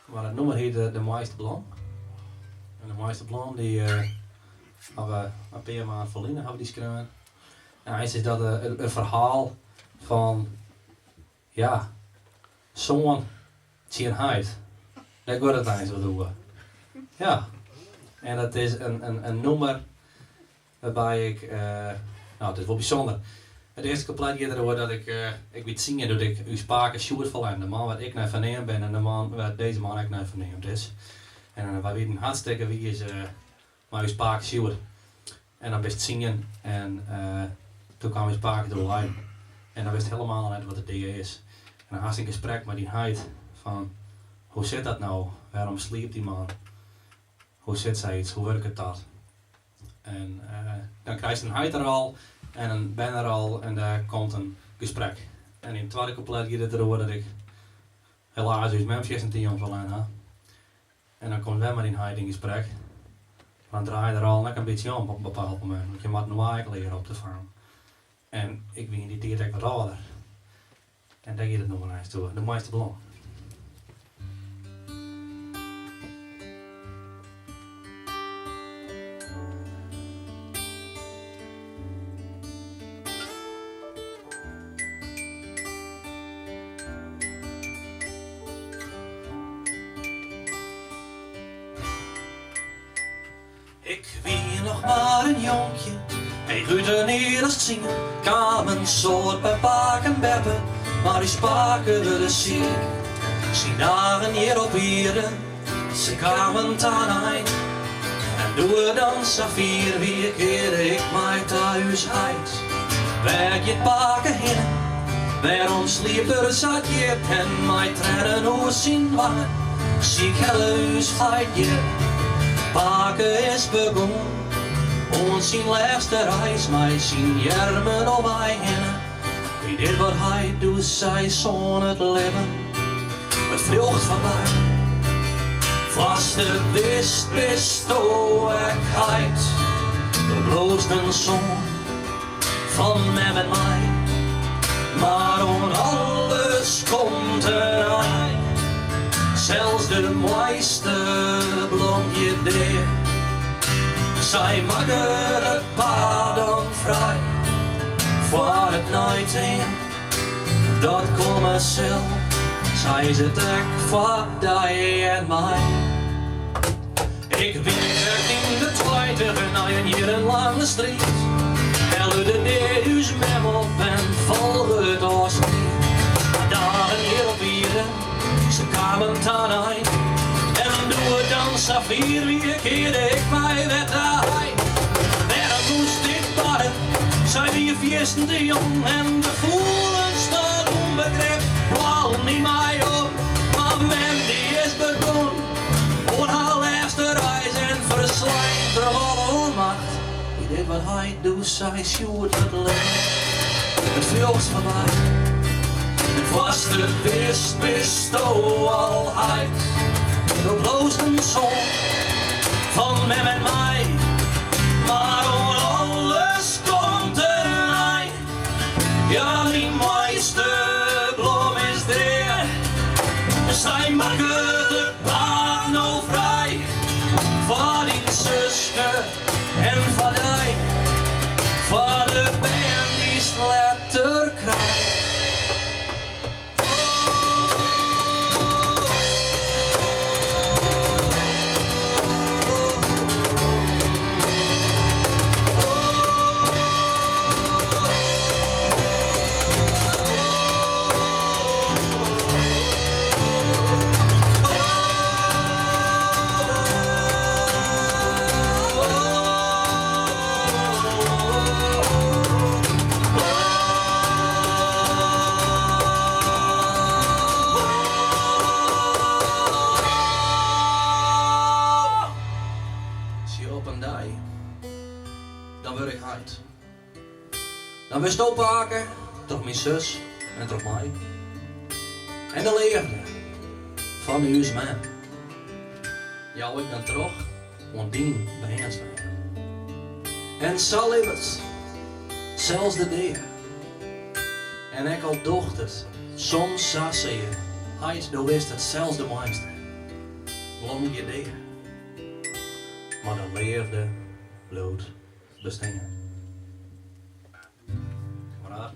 Maar het nummer heet de mooiste bloem. En de mooiste bloem die hebben we een paar maanden verleden hebben die schreven. En hij is dat een verhaal van ja, zo'n tjenheid. Daar gaat het eens wat over. Ja. En dat is een nummer waarbij ik, nou het is wel bijzonder. Het eerste couplet gaat erover dat ik weet zingen dat ik uw spaken Sjoerd verlem. De man waar ik naar verneemd ben en de man waar deze man ook naar verneemd is. En wij weten hartstikke wie is maar uw spaken Sjoerd. En dan best zingen en toen kwam uw spaken doorheen. En dan wist helemaal niet wat het ding is. En dan had ik een gesprek met die heid van hoe zit dat nou? Waarom sliep die man? Hoe zit zij iets? Hoe werkt het dat? En dan krijg je een heid er al en een ben er al en daar komt een gesprek. En in het tweede couplet gaat het erover dat ik helaas dus mijn 16 jaar verleden heb. En dan komt weer met die heid in gesprek. Dan draai je er al net een beetje om op een bepaald moment. Want je moet nu eigenlijk leren op te vangen. En ik ben in die tijd wat ouder. En daar gaat het nog wel eens toe. De mooiste bloem. Ik wie nog maar een jonkje, hij groeide neer als zingen, kwam een soort bij paken beppen, maar die spaken de ziek. Ze dagen hier op hieren, ze kwamen aan eind, en doe dan Safir wie keer ik mij thuis uit. Weg je paken heen, waarom sliep er zat je en mij tranen hoe zien wangen, ziek huis uit je. Paken is begonnen, ons zijn laatste reis, mij zien jermen op hij heen. Wie dit wat hij doet, zij zon het leven, het vlucht voorbij. Vaste wist, wist oorheid, de bloosde zon van hem en mij. Maar om alles komt er aan. Zelfs de mooiste blondje deer, zij maken het paden vrij. Voor het nooit heen, dat komen zal, zij is het ek voor die en mij. Ik werk in de tweede na een jarenlange strijd. Helle de neus mem op en volg het als dagen hier op vieren. Ze kwamen aan eind en doe dan Safir wie keerde ik mij werd hij. Waarom moest ik baden? Zijn die viesten te jong en de voelen staan onbegrip. Wal niet mij op, maar men die is begonnen. Voor haar laatste reis en verslijt er alle onmacht. Wie dit wat hij doet, zij sjoerd het leven. Het vlucht van mij. Vaste wist alheid, de bloosde zon van hem en mij. Maar om alles komt er een ja die mooiste bloem is er. Zij maken de baan nou vrij, voor die zuster en voor die, voor de band die slechter krijgt. Dan word ik heid. Dan wist ophaken, toch mijn zus en toch mij. En de leerde van uw man. Jou ik dan terug, want die bij ons zijn. En zal het, zelfs de deer. En ik al docht het, soms zag ze je, heid, doe wist het zelfs de mooiste. blond idee, maar dat leefde bloed bestaan. Kameraad.